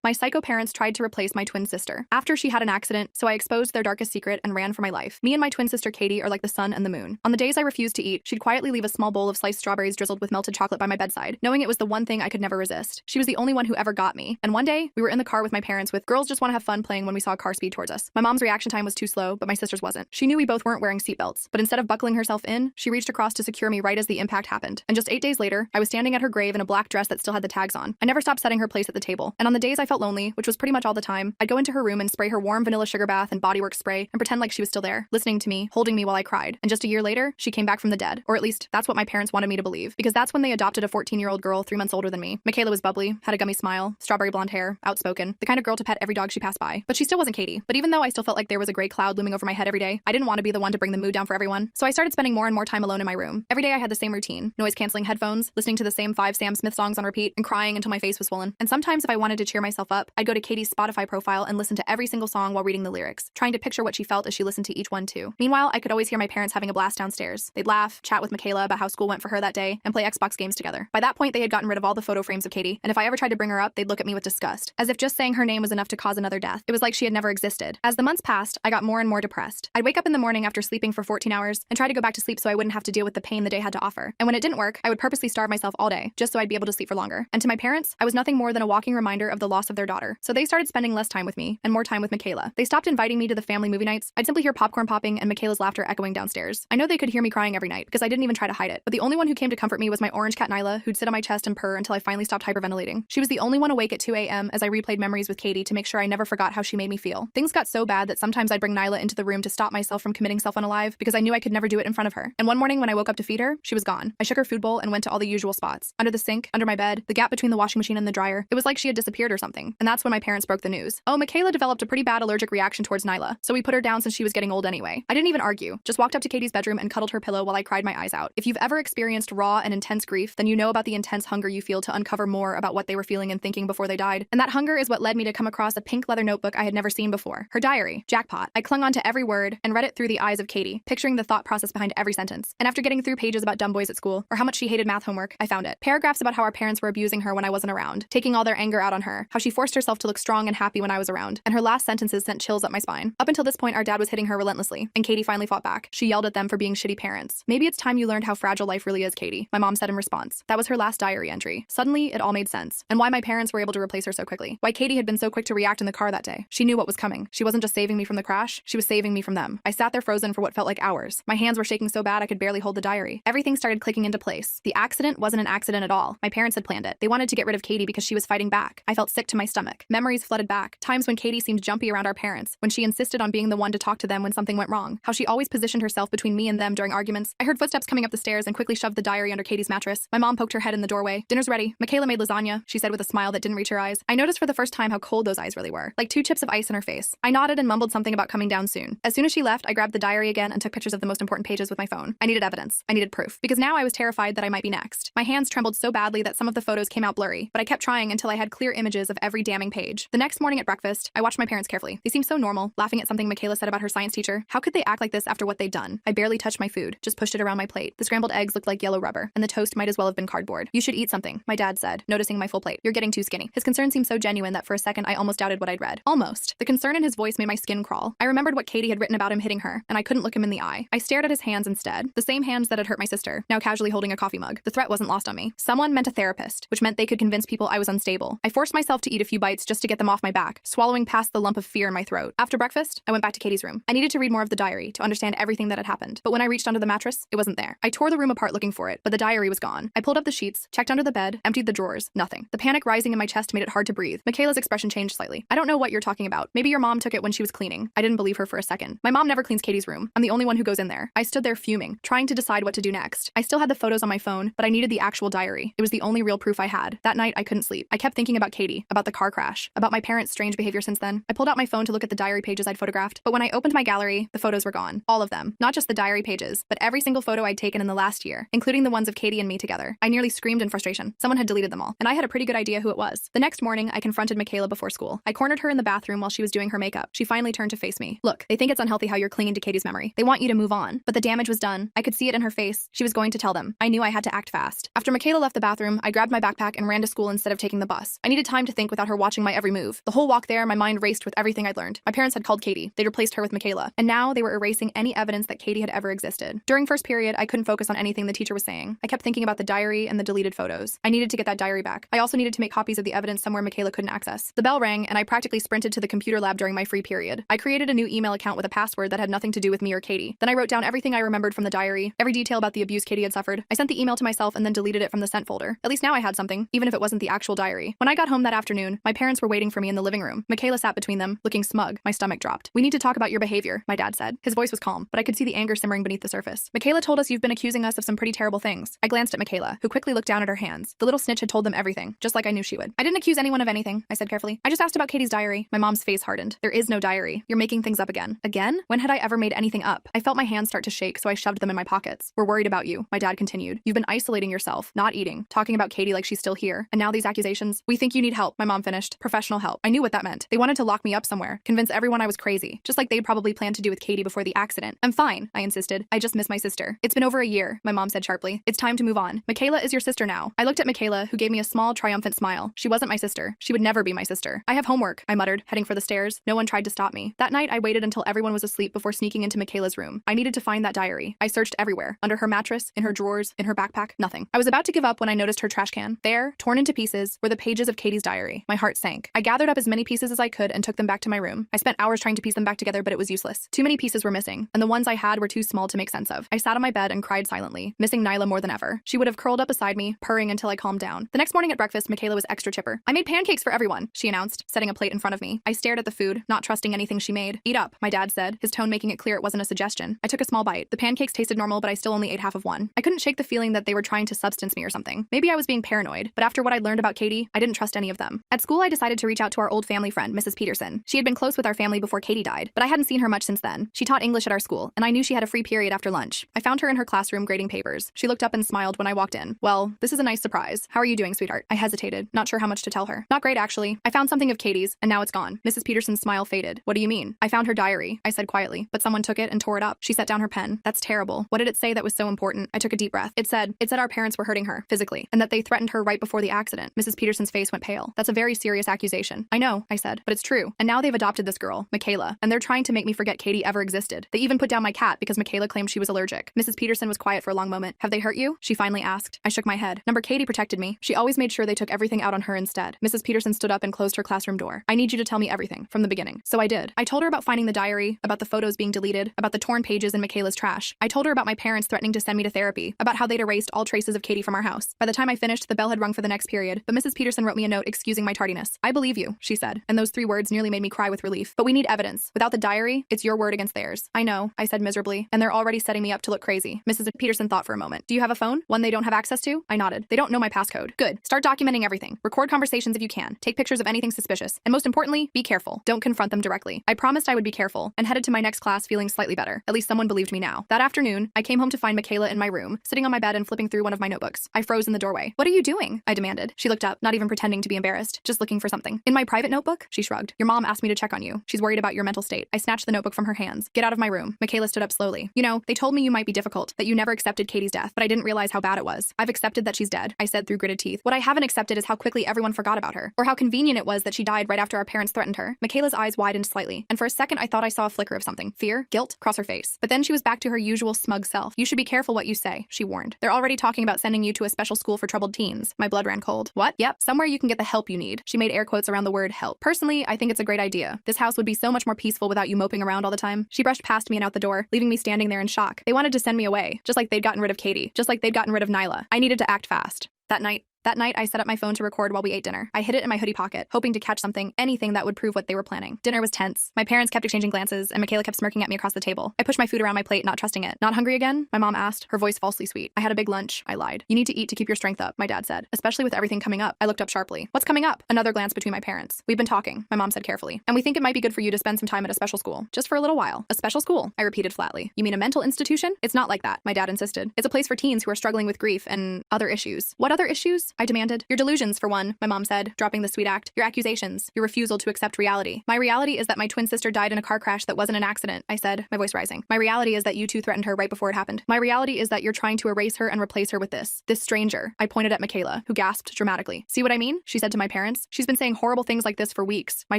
My psycho parents tried to replace my twin sister after she had an accident, so I exposed their darkest secret and ran for my life. Me and my twin sister Katie are like the sun and the moon. On the days I refused to eat, she'd quietly leave a small bowl of sliced strawberries drizzled with melted chocolate by my bedside, knowing it was the one thing I could never resist. She was the only one who ever got me. And one day, we were in the car with my parents with "Girls Just Want to Have Fun" playing when we saw a car speed towards us. My mom's reaction time was too slow, but my sister's wasn't. She knew we both weren't wearing seatbelts, but instead of buckling herself in, she reached across to secure me right as the impact happened. And just 8 days later, I was standing at her grave in a black dress that still had the tags on. I never stopped setting her place at the table. And on the days I felt lonely, which was pretty much all the time, I'd go into her room and spray her warm vanilla sugar bath and bodywork spray and pretend like she was still there, listening to me, holding me while I cried. And just a year later, she came back from the dead. Or at least, that's what my parents wanted me to believe, because that's when they adopted a 14-year-old girl 3 months older than me. Michaela was bubbly, had a gummy smile, strawberry blonde hair, outspoken, the kind of girl to pet every dog she passed by. But she still wasn't Katie. But even though I still felt like there was a gray cloud looming over my head every day, I didn't want to be the one to bring the mood down for everyone. So I started spending more and more time alone in my room. Every day I had the same routine: noise-canceling headphones, listening to the same 5 Sam Smith songs on repeat, and crying until my face was swollen. And sometimes if I wanted to cheer myself up, I'd go to Katie's Spotify profile and listen to every single song while reading the lyrics, trying to picture what she felt as she listened to each one too. Meanwhile, I could always hear my parents having a blast downstairs. They'd laugh, chat with Michaela about how school went for her that day, and play Xbox games together. By that point, they had gotten rid of all the photo frames of Katie, and if I ever tried to bring her up, they'd look at me with disgust, as if just saying her name was enough to cause another death. It was like she had never existed. As the months passed, I got more and more depressed. I'd wake up in the morning after sleeping for 14 hours and try to go back to sleep so I wouldn't have to deal with the pain the day had to offer. And when it didn't work, I would purposely starve myself all day, just so I'd be able to sleep for longer. And to my parents, I was nothing more than a walking reminder of the loss of their daughter. So they started spending less time with me and more time with Michaela. They stopped inviting me to the family movie nights. I'd simply hear popcorn popping and Michaela's laughter echoing downstairs. I know they could hear me crying every night because I didn't even try to hide it. But the only one who came to comfort me was my orange cat Nyla, who'd sit on my chest and purr until I finally stopped hyperventilating. She was the only one awake at 2 a.m. as I replayed memories with Katie to make sure I never forgot how she made me feel. Things got so bad that sometimes I'd bring Nyla into the room to stop myself from committing self-unalive because I knew I could never do it in front of her. And one morning when I woke up to feed her, she was gone. I shook her food bowl and went to all the usual spots: under the sink, under my bed, the gap between the washing machine and the dryer. It was like she had disappeared or something. And that's when my parents broke the news. Oh, Michaela developed a pretty bad allergic reaction towards Nyla, so we put her down since she was getting old anyway. I didn't even argue, just walked up to Katie's bedroom and cuddled her pillow while I cried my eyes out. If you've ever experienced raw and intense grief, then you know about the intense hunger you feel to uncover more about what they were feeling and thinking before they died. And that hunger is what led me to come across a pink leather notebook I had never seen before. Her diary. Jackpot. I clung on to every word and read it through the eyes of Katie, picturing the thought process behind every sentence. And after getting through pages about dumb boys at school or how much she hated math homework, I found it. Paragraphs about how our parents were abusing her when I wasn't around, taking all their anger out on her, how she forced herself to look strong and happy when I was around, and her last sentences sent chills up my spine. Up until this point, our dad was hitting her relentlessly, and Katie finally fought back. She yelled at them for being shitty parents. "Maybe it's time you learned how fragile life really is, Katie," my mom said in response. That was her last diary entry. Suddenly, it all made sense, and why my parents were able to replace her so quickly. Why Katie had been so quick to react in the car that day. She knew what was coming. She wasn't just saving me from the crash, she was saving me from them. I sat there frozen for what felt like hours. My hands were shaking so bad I could barely hold the diary. Everything started clicking into place. The accident wasn't an accident at all. My parents had planned it. They wanted to get rid of Katie because she was fighting back. I felt sick to my stomach. Memories flooded back. Times when Katie seemed jumpy around our parents, when she insisted on being the one to talk to them when something went wrong. How she always positioned herself between me and them during arguments. I heard footsteps coming up the stairs and quickly shoved the diary under Katie's mattress. My mom poked her head in the doorway. "Dinner's ready. Michaela made lasagna," she said with a smile that didn't reach her eyes. I noticed for the first time how cold those eyes really were, like 2 chips of ice in her face. I nodded and mumbled something about coming down soon. As soon as she left, I grabbed the diary again and took pictures of the most important pages with my phone. I needed evidence. I needed proof. Because now I was terrified that I might be next. My hands trembled so badly that some of the photos came out blurry, but I kept trying until I had clear images of every damning page. The next morning at breakfast, I watched my parents carefully. They seemed so normal, laughing at something Michaela said about her science teacher. How could they act like this after what they'd done? I barely touched my food, just pushed it around my plate. The scrambled eggs looked like yellow rubber, and the toast might as well have been cardboard. "You should eat something," my dad said, noticing my full plate. "You're getting too skinny." His concern seemed so genuine that for a second I almost doubted what I'd read. Almost. The concern in his voice made my skin crawl. I remembered what Katie had written about him hitting her, and I couldn't look him in the eye. I stared at his hands instead, the same hands that had hurt my sister, now casually holding a coffee mug. The threat wasn't lost on me. Someone meant a therapist, which meant they could convince people I was unstable. I forced myself to eat a few bites just to get them off my back, swallowing past the lump of fear in my throat. After breakfast, I went back to Katie's room. I needed to read more of the diary to understand everything that had happened, but when I reached under the mattress, it wasn't there. I tore the room apart looking for it, but the diary was gone. I pulled up the sheets, checked under the bed, emptied the drawers. Nothing. The panic rising in my chest made it hard to breathe. Michaela's expression changed slightly. "I don't know what you're talking about. Maybe your mom took it when she was cleaning." I didn't believe her for a second. My mom never cleans Katie's room. I'm the only one who goes in there. I stood there fuming, trying to decide what to do next. I still had the photos on my phone, but I needed the actual diary. It was the only real proof I had. That night, I couldn't sleep. I kept thinking about Katie, about the car crash, about my parents' strange behavior since then. I pulled out my phone to look at the diary pages I'd photographed, but when I opened my gallery, the photos were gone. All of them. Not just the diary pages, but every single photo I'd taken in the last year, including the ones of Katie and me together. I nearly screamed in frustration. Someone had deleted them all, and I had a pretty good idea who it was. The next morning, I confronted Michaela before school. I cornered her in the bathroom while she was doing her makeup. She finally turned to face me. "Look, they think it's unhealthy how you're clinging to Katie's memory. They want you to move on, but the damage was done." I could see it in her face. She was going to tell them. I knew I had to act fast. After Michaela left the bathroom, I grabbed my backpack and ran to school instead of taking the bus. I needed time to think without her watching my every move. The whole walk there, my mind raced with everything I'd learned. My parents had called Katie. They'd replaced her with Michaela. And now they were erasing any evidence that Katie had ever existed. During first period, I couldn't focus on anything the teacher was saying. I kept thinking about the diary and the deleted photos. I needed to get that diary back. I also needed to make copies of the evidence somewhere Michaela couldn't access. The bell rang, and I practically sprinted to the computer lab during my free period. I created a new email account with a password that had nothing to do with me or Katie. Then I wrote down everything I remembered from the diary, every detail about the abuse Katie had suffered. I sent the email to myself and then deleted it from the sent folder. At least now I had something, even if it wasn't the actual diary. When I got home that afternoon, my parents were waiting for me in the living room. Michaela sat between them, looking smug. My stomach dropped. "We need to talk about your behavior," my dad said. His voice was calm, but I could see the anger simmering beneath the surface. "Michaela told us you've been accusing us of some pretty terrible things." I glanced at Michaela, who quickly looked down at her hands. The little snitch had told them everything, just like I knew she would. "I didn't accuse anyone of anything," I said carefully. "I just asked about Katie's diary." My mom's face hardened. "There is no diary. You're making things up again." Again? When had I ever made anything up? I felt my hands start to shake, so I shoved them in my pockets. "We're worried about you," my dad continued. "You've been isolating yourself, not eating, talking about Katie like she's still here. And now these accusations. We think you need help," my mom finished. "Professional help." I knew what that meant. They wanted to lock me up somewhere, convince everyone I was crazy, just like they'd probably planned to do with Katie before the accident. "I'm fine," I insisted. "I just miss my sister." "It's been over a year," my mom said sharply. "It's time to move on. Michaela is your sister now." I looked at Michaela, who gave me a small, triumphant smile. She wasn't my sister. She would never be my sister. "I have homework," I muttered, heading for the stairs. No one tried to stop me. That night, I waited until everyone was asleep before sneaking into Michaela's room. I needed to find that diary. I searched everywhere. Under her mattress, in her drawers, in her backpack, nothing. I was about to give up when I noticed her trash can. There, torn into pieces, were the pages of Katie's diary. My heart sank. I gathered up as many pieces as I could and took them back to my room. I spent hours trying to piece them back together, but it was useless. Too many pieces were missing, and the ones I had were too small to make sense of. I sat on my bed and cried silently, missing Nyla more than ever. She would have curled up beside me, purring until I calmed down. The next morning at breakfast, Michaela was extra chipper. "I made pancakes for everyone," she announced, setting a plate in front of me. I stared at the food, not trusting anything she made. "Eat up," my dad said, his tone making it clear it wasn't a suggestion. I took a small bite. The pancakes tasted normal, but I still only ate half of one. I couldn't shake the feeling that they were trying to substance me or something. Maybe I was being paranoid, but after what I'd learned about Katie, I didn't trust any of them. At school, I decided to reach out to our old family friend, Mrs. Peterson. She had been close with our family before Katie died, but I hadn't seen her much since then. She taught English at our school, and I knew she had a free period after lunch. I found her in her classroom grading papers. She looked up and smiled when I walked in. "Well, this is a nice surprise. How are you doing, sweetheart?" I hesitated, not sure how much to tell her. "Not great, actually. I found something of Katie's, and now it's gone." Mrs. Peterson's smile faded. "What do you mean?" "I found her diary," I said quietly, "but someone took it and tore it up." She set down her pen. "That's terrible. What did it say that was so important?" I took a deep breath. It said our parents were hurting her, physically, and that they threatened her right before the accident." Mrs. Peterson's face went pale. "That's a very serious accusation." "I know," I said, "but it's true. And now they've adopted this girl, Michaela, and they're trying to make me forget Katie ever existed. They even put down my cat because Michaela claimed she was allergic." Mrs. Peterson was quiet for a long moment. "Have they hurt you?" she finally asked. I shook my head. Number Katie protected me. She always made sure they took everything out on her instead. Mrs. Peterson stood up and closed her classroom door. "I need you to tell me everything, from the beginning." So I did. I told her about finding the diary, about the photos being deleted, about the torn pages in Michaela's trash. I told her about my parents threatening to send me to therapy, about how they'd erased all traces of Katie from our house. By the time I finished, the bell had rung for the next period, but Mrs. Peterson wrote me a note excusing my tardiness. "I believe you," she said, and those 3 words nearly made me cry with relief. "But we need evidence. Without the diary, it's your word against theirs." "I know," I said miserably, "and they're already setting me up to look crazy." Mrs. Peterson thought for a moment. "Do you have a phone? One they don't have access to?" I nodded. "They don't know my passcode." "Good. Start documenting everything. Record conversations if you can. Take pictures of anything suspicious. And most importantly, be careful. Don't confront them directly." I promised I would be careful, and headed to my next class feeling slightly better. At least someone believed me now. That afternoon, I came home to find Michaela in my room, sitting on my bed and flipping through one of my notebooks. I froze in the doorway. "What are you doing?" I demanded. She looked up, not even pretending to be embarrassed, just looking for something. "In my private notebook?" She shrugged. "Your mom asked me to check on you. She's worried about your mental state." I snatched the notebook from her hands. "Get out of my room." Michaela stood up slowly. "You know, they told me you might be difficult, that you never accepted Katie's death, but I didn't realize how bad it was. I've accepted that she's dead," I said through gritted teeth. "What I haven't accepted is how quickly everyone forgot about her, or how convenient it was that she died right after our parents threatened her." Michaela's eyes widened slightly, and for a second I thought I saw a flicker of something. Fear? Guilt? Cross her face. But then she was back to her usual smug self. "You should be careful what you say," she warned. "They're already talking about sending you to a special school for troubled teens." My blood ran cold. "What?" "Yep, somewhere you can get the help you need." She made air quotes around the word help. "Personally, I think it's a great idea. This house would be so much more peaceful without you moping around all the time." She brushed past me and out the door, leaving me standing there in shock. They wanted to send me away, just like they'd gotten rid of Katie, just like they'd gotten rid of Nyla. I needed to act fast. That night, I set up my phone to record while we ate dinner. I hid it in my hoodie pocket, hoping to catch something, anything that would prove what they were planning. Dinner was tense. My parents kept exchanging glances, and Michaela kept smirking at me across the table. I pushed my food around my plate, not trusting it. "Not hungry again?" my mom asked, her voice falsely sweet. "I had a big lunch," I lied. "You need to eat to keep your strength up," my dad said, "especially with everything coming up." I looked up sharply. "What's coming up?" Another glance between my parents. "We've been talking," my mom said carefully, "and we think it might be good for you to spend some time at a special school. Just for a little while." "A special school?" I repeated flatly. "You mean a mental institution?" "It's not like that," my dad insisted. "It's a place for teens who are struggling with grief and other issues." "What other issues?" I demanded. Your delusions, for one, my mom said, dropping the sweet act. Your accusations. Your refusal to accept reality. My reality is that my twin sister died in a car crash that wasn't an accident, I said, my voice rising. My reality is that you two threatened her right before it happened. My reality is that you're trying to erase her and replace her with this stranger. I pointed at Michaela, who gasped dramatically. See what I mean? She said to my parents. She's been saying horrible things like this for weeks. My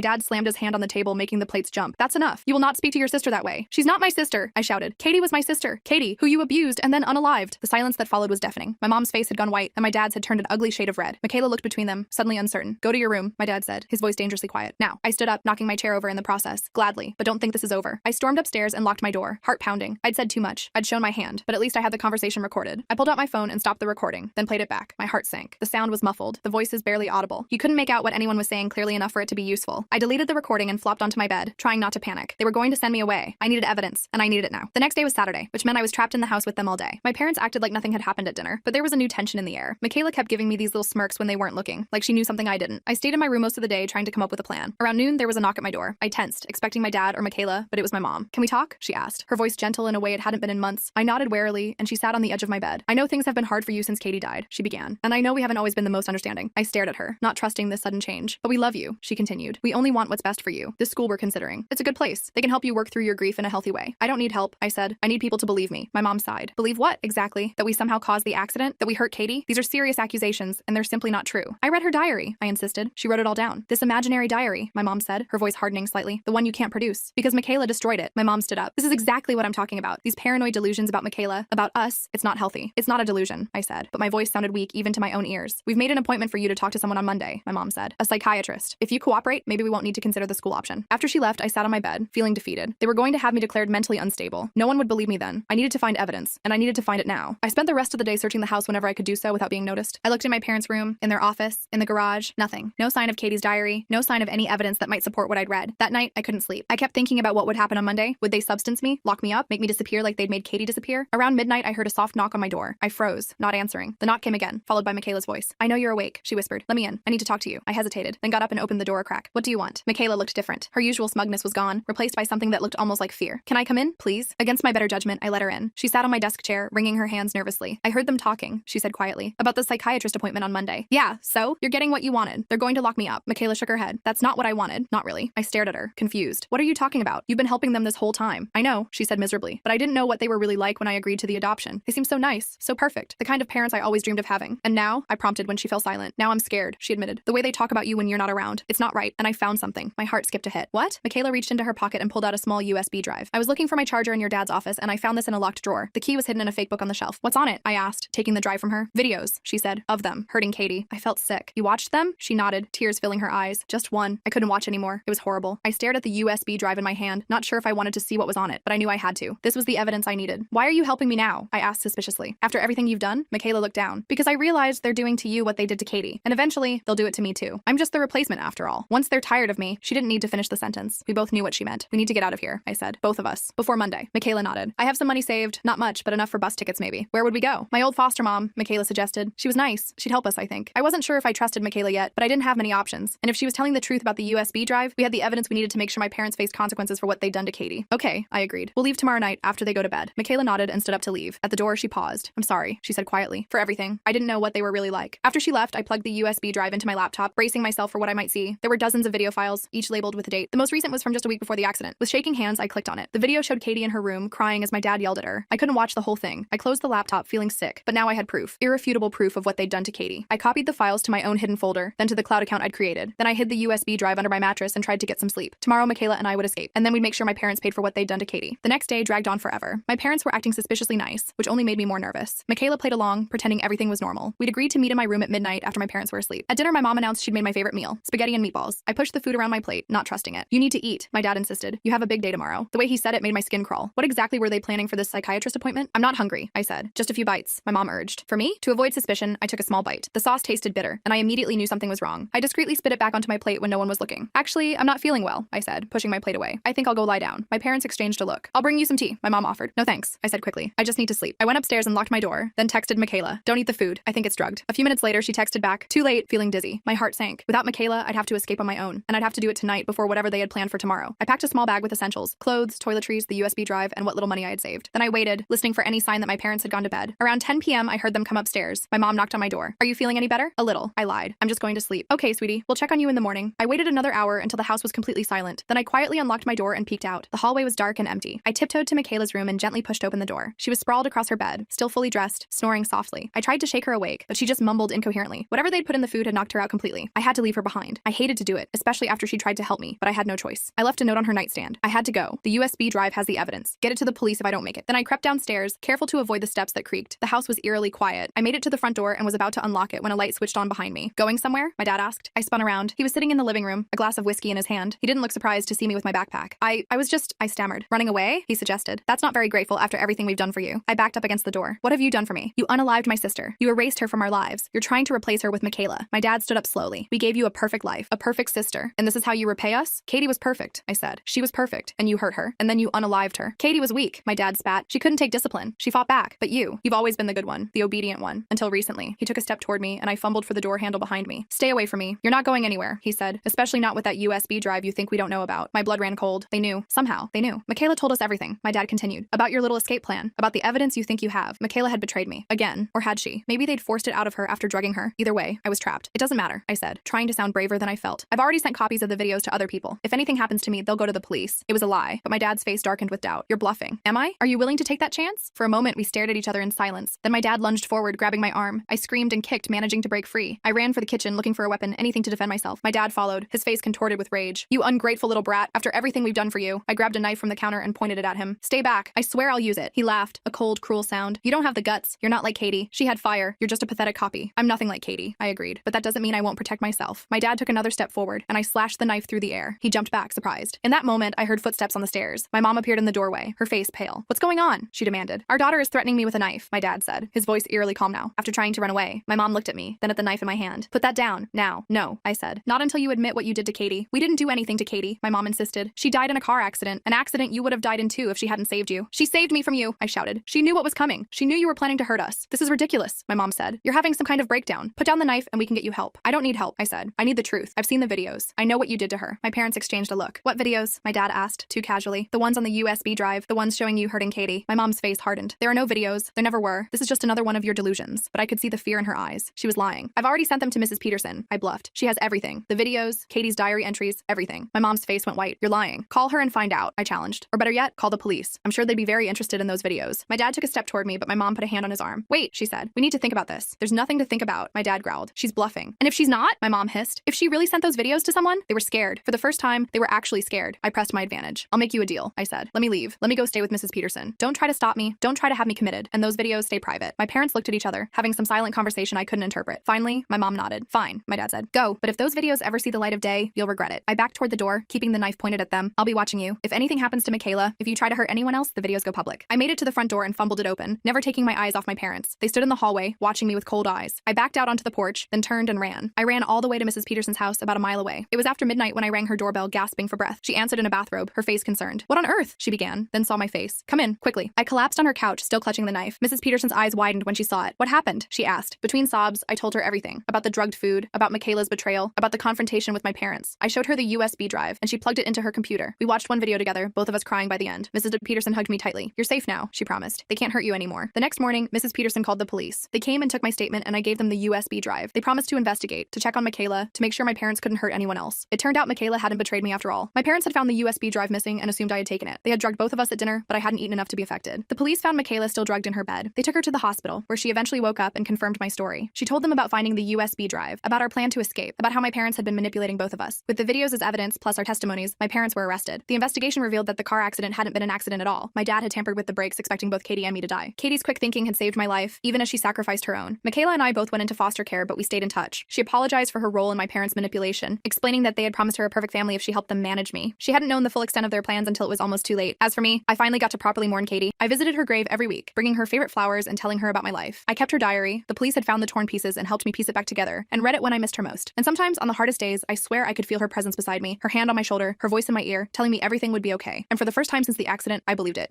dad slammed his hand on the table, making the plates jump. That's enough. You will not speak to your sister that way. She's not my sister, I shouted. Katie was my sister. Katie, who you abused and then unalived. The silence that followed was deafening. My mom's face had gone white, and my dad's had turned an ugly shade of red. Michaela looked between them, suddenly uncertain. Go to your room, my dad said, his voice dangerously quiet. Now, I stood up, knocking my chair over in the process. Gladly, but don't think this is over. I stormed upstairs and locked my door, heart pounding. I'd said too much. I'd shown my hand, but at least I had the conversation recorded. I pulled out my phone and stopped the recording, then played it back. My heart sank. The sound was muffled, the voices barely audible. You couldn't make out what anyone was saying clearly enough for it to be useful. I deleted the recording and flopped onto my bed, trying not to panic. They were going to send me away. I needed evidence, and I needed it now. The next day was Saturday, which meant I was trapped in the house with them all day. My parents acted like nothing had happened at dinner, but there was a new tension in the air. Michaela kept giving me these little smirks when they weren't looking, like she knew something I didn't. I stayed in my room most of the day trying to come up with a plan. Around noon, there was a knock at my door. I tensed, expecting my dad or Michaela, but it was my mom. Can we talk? She asked, her voice gentle in a way it hadn't been in months. I nodded warily, and she sat on the edge of my bed. I know things have been hard for you since Katie died, she began, and I know we haven't always been the most understanding. I stared at her, not trusting this sudden change. But we love you, she continued. We only want what's best for you. This school we're considering. It's a good place. They can help you work through your grief in a healthy way. I don't need help, I said. I need people to believe me. My mom sighed. Believe what, exactly? That we somehow caused the accident? That we hurt Katie? These are serious accusations, and they're simply not true. I read her diary, I insisted. She wrote it all down. This imaginary diary, my mom said, her voice hardening slightly. The one you can't produce. Because Michaela destroyed it. My mom stood up. This is exactly what I'm talking about. These paranoid delusions about Michaela, about us. It's not healthy. It's not a delusion, I said, but my voice sounded weak even to my own ears. We've made an appointment for you to talk to someone on Monday, my mom said. A psychiatrist. If you cooperate, maybe we won't need to consider the school option. After she left, I sat on my bed, feeling defeated. They were going to have me declared mentally unstable. No one would believe me then. I needed to find evidence, and I needed to find it now. I spent the rest of the day searching the house whenever I could do so without being noticed. I looked in my parents' room, in their office, in the garage. Nothing. No sign of Katie's diary. No sign of any evidence that might support what I'd read. That night, I couldn't sleep. I kept thinking about what would happen on Monday. Would they substance me, lock me up, make me disappear like they'd made Katie disappear? Around midnight, I heard a soft knock on my door. I froze, not answering. The knock came again, followed by Michaela's voice. I know you're awake, she whispered. Let me in. I need to talk to you. I hesitated, then got up and opened the door a crack. What do you want? Michaela looked different. Her usual smugness was gone, replaced by something that looked almost like fear. Can I come in, please? Against my better judgment, I let her in. She sat on my desk chair, wringing her hands nervously. I heard them talking, she said quietly, about the psychiatrist appointment on Monday. Yeah, so? You're getting what you wanted. They're going to lock me up. Michaela shook her head. That's not what I wanted. Not really. I stared at her, confused. What are you talking about? You've been helping them this whole time. I know, she said miserably, but I didn't know what they were really like when I agreed to the adoption. They seemed so nice, so perfect, the kind of parents I always dreamed of having. And now, I prompted when she fell silent. Now I'm scared, she admitted. The way they talk about you when you're not around. It's not right, and I found something. My heart skipped a hit. What? Michaela reached into her pocket and pulled out a small USB drive. I was looking for my charger in your dad's office, and I found this in a locked drawer. The key was hidden in a fake book on the shelf. What's on it? I asked, taking the drive from her. Videos, she said, of them, hurting Katie. I felt sick. You watched them? She nodded, tears filling her eyes. Just one. I couldn't watch anymore. It was horrible. I stared at the USB drive in my hand, not sure if I wanted to see what was on it, but I knew I had to. This was the evidence I needed. Why are you helping me now? I asked suspiciously. After everything you've done? Michaela looked down. Because I realized they're doing to you what they did to Katie, and eventually, they'll do it to me too. I'm just the replacement after all. Once they're tired of me, she didn't need to finish the sentence. We both knew what she meant. We need to get out of here, I said. Both of us. Before Monday. Michaela nodded. I have some money saved. Not much, but enough for bus tickets maybe. Where would we go? My old foster mom, Michaela suggested. She was nice. She'd help us, I think. I wasn't sure if I trusted Michaela yet, but I didn't have many options. And if she was telling the truth about the USB drive, we had the evidence we needed to make sure my parents faced consequences for what they'd done to Katie. Okay, I agreed. We'll leave tomorrow night after they go to bed. Michaela nodded and stood up to leave. At the door, she paused. I'm sorry, she said quietly, for everything. I didn't know what they were really like. After she left, I plugged the USB drive into my laptop, bracing myself for what I might see. There were dozens of video files, each labeled with a date. The most recent was from just a week before the accident. With shaking hands, I clicked on it. The video showed Katie in her room, crying as my dad yelled at her. I couldn't watch the whole thing. I closed the laptop, feeling sick, but now I had proof. Irrefutable proof of what they'd done to Katie. I copied the files to my own hidden folder, then to the cloud account I'd created. Then I hid the USB drive under my mattress and tried to get some sleep. Tomorrow, Michaela and I would escape, and then we'd make sure my parents paid for what they'd done to Katie. The next day dragged on forever. My parents were acting suspiciously nice, which only made me more nervous. Michaela played along, pretending everything was normal. We'd agreed to meet in my room at midnight after my parents were asleep. At dinner, my mom announced she'd made my favorite meal, spaghetti and meatballs. I pushed the food around my plate, not trusting it. You need to eat, my dad insisted. You have a big day tomorrow. The way he said it made my skin crawl. What exactly were they planning for this psychiatrist appointment? I'm not hungry, I said. Just a few bites, my mom urged. For me? To avoid suspicion, I took a small bite. The sauce tasted bitter, and I immediately knew something was wrong. I discreetly spit it back onto my plate when no one was looking. Actually, I'm not feeling well, I said, pushing my plate away. I think I'll go lie down. My parents exchanged a look. I'll bring you some tea, my mom offered. No thanks, I said quickly. I just need to sleep. I went upstairs and locked my door, then texted Michaela. Don't eat the food. I think it's drugged. A few minutes later, she texted back. Too late, feeling dizzy. My heart sank. Without Michaela, I'd have to escape on my own, and I'd have to do it tonight before whatever they had planned for tomorrow. I packed a small bag with essentials, clothes, toiletries, the USB drive, and what little money I had saved. Then I waited, listening for any sign that my parents had gone to bed. Around 10 p.m., I heard them come upstairs. My mom knocked on my door. door. Are you feeling any better? A little, I lied. I'm just going to sleep. Okay, sweetie, we'll check on you in the morning. I waited another hour until the house was completely silent. Then I quietly unlocked my door and peeked out. The hallway was dark and empty. I tiptoed to Michaela's room and gently pushed open the door. She was sprawled across her bed, still fully dressed, snoring softly. I tried to shake her awake, but she just mumbled incoherently. Whatever they'd put in the food had knocked her out completely. I had to leave her behind. I hated to do it, especially after she tried to help me, but I had no choice. I left a note on her nightstand. I had to go. The USB drive has the evidence. Get it to the police if I don't make it. Then I crept downstairs, careful to avoid the steps that creaked. The house was eerily quiet. I made it to the front door and was about to unlock it when a light switched on behind me. Going somewhere? My dad asked. I spun around. He was sitting in the living room, a glass of whiskey in his hand. He didn't look surprised to see me with my backpack. I stammered. Running away? He suggested. That's not very grateful after everything we've done for you. I backed up against the door. What have you done for me? You unalived my sister. You erased her from our lives. You're trying to replace her with Michaela. My dad stood up slowly. We gave you a perfect life, a perfect sister. And this is how you repay us? Katie was perfect, I said. She was perfect, and you hurt her, and then you unalived her. Katie was weak, my dad spat. She couldn't take discipline. She fought back. But you've always been the good one, the obedient one, until recently. He took a step toward me, and I fumbled for the door handle behind me. Stay away from me. You're not going anywhere, he said, especially not with that USB drive you think we don't know about. My blood ran cold. They knew. Somehow, they knew. Michaela told us everything, my dad continued. About your little escape plan, about the evidence you think you have. Michaela had betrayed me. Again. Or had she? Maybe they'd forced it out of her after drugging her. Either way, I was trapped. It doesn't matter, I said, trying to sound braver than I felt. I've already sent copies of the videos to other people. If anything happens to me, they'll go to the police. It was a lie, but my dad's face darkened with doubt. You're bluffing. Am I? Are you willing to take that chance? For a moment, we stared at each other in silence. Then my dad lunged forward, grabbing my arm. I screamed and kicked, managing to break free. I ran for the kitchen, looking for a weapon, anything to defend myself. My dad followed, his face contorted with rage. You ungrateful little brat. After everything we've done for you. I grabbed a knife from the counter and pointed it at him. Stay back. I swear I'll use it. He laughed, a cold, cruel sound. You don't have the guts. You're not like Katie. She had fire. You're just a pathetic copy. I'm nothing like Katie, I agreed. But that doesn't mean I won't protect myself. My dad took another step forward, and I slashed the knife through the air. He jumped back, surprised. In that moment, I heard footsteps on the stairs. My mom appeared in the doorway, her face pale. What's going on? She demanded. Our daughter is threatening me with a knife, my dad said, his voice eerily calm now. After trying to run away, my mom looked at me, then at the knife in my hand. Put that down, now. No, I said. Not until you admit what you did to Katie. We didn't do anything to Katie, my mom insisted. She died in a car accident, an accident you would have died in too if she hadn't saved you. She saved me from you, I shouted. She knew what was coming. She knew you were planning to hurt us. This is ridiculous, my mom said. You're having some kind of breakdown. Put down the knife and we can get you help. I don't need help, I said. I need the truth. I've seen the videos. I know what you did to her. My parents exchanged a look. What videos? My dad asked, too casually. The ones on the USB drive, the ones showing you hurting Katie. My mom's face hardened. There are no videos. There never were. This is just another one of your delusions. But I could see the fear in her eyes. She was lying. I've already sent them to Mrs. Peterson. I bluffed. She has everything. The videos, Katie's diary entries, everything. My mom's face went white. You're lying. Call her and find out, I challenged. Or better yet, call the police. I'm sure they'd be very interested in those videos. My dad took a step toward me, but my mom put a hand on his arm. Wait, she said. We need to think about this. There's nothing to think about, my dad growled. She's bluffing. And if she's not? My mom hissed. If she really sent those videos to someone? They were scared. For the first time, they were actually scared. I pressed my advantage. I'll make you a deal, I said. Let me leave. Let me go stay with Mrs. Peterson. Don't try to stop me. Don't try to have me committed. And those videos stay private. My parents looked at each other, having some silent conversation I couldn't interpret. Finally, my mom nodded. Fine, my dad said. Go. But if those videos ever see the light of day, you'll regret it. I backed toward the door, keeping the knife pointed at them. I'll be watching you. If anything happens to Michaela, if you try to hurt anyone else, the videos go public. I made it to the front door and fumbled it open, never taking my eyes off my parents. They stood in the hallway, watching me with cold eyes. I backed out onto the porch, then turned and ran. I ran all the way to Mrs. Peterson's house, about a mile away. It was after midnight when I rang her doorbell, gasping for breath. She answered in a bathrobe, her face concerned. What on earth? She began, then saw my face. Come in, quickly. I collapsed on her couch, still clutching the knife. Mrs. Peterson's eyes widened when she saw it. What happened? She asked. Between sobs, I told her everything. About the drugged food, about Michaela's betrayal, about the confrontation with my parents. I showed her the USB drive, and she plugged it into her computer. We watched one video together, both of us crying by the end. Mrs. Peterson hugged me tightly. You're safe now, she promised. They can't hurt you anymore. The next morning, Mrs. Peterson called the police. They came and took my statement, and I gave them the USB drive. They promised to investigate, to check on Michaela, to make sure my parents couldn't hurt anyone else. It turned out Michaela hadn't betrayed me after all. My parents had found the USB drive missing and assumed I had taken it. They had drugged both of us at dinner, but I hadn't eaten enough to be affected. The police found Michaela still drugged in her bed. They took her to the hospital, where she eventually woke up and confirmed my story. She told them about finding the USB drive, about our plan to escape, about how my parents had been manipulating both of us. With the videos as evidence, plus our testimonies, my parents were arrested. The investigation revealed that the car accident hadn't been an accident at all. My dad had tampered with the brakes, expecting both Katie and me to die. Katie's quick thinking had saved my life, even as she sacrificed her own. Michaela and I both went into foster care, but we stayed in touch. She apologized for her role in my parents' manipulation, explaining that they had promised her a perfect family if she helped them manage me. She hadn't known the full extent of their plans until it was almost too late. As for me, I finally got to properly mourn Katie. I visited her grave every week, bringing her favorite flowers and telling her about my life. I kept her diary. The police had found the torn pieces and helped me piece it back together, and read it when I missed her most. And sometimes, on the hardest days, I swear I could feel her presence beside me, her hand on my shoulder, her voice in my ear, telling me everything would be okay. And for the first time since the accident, I believed it.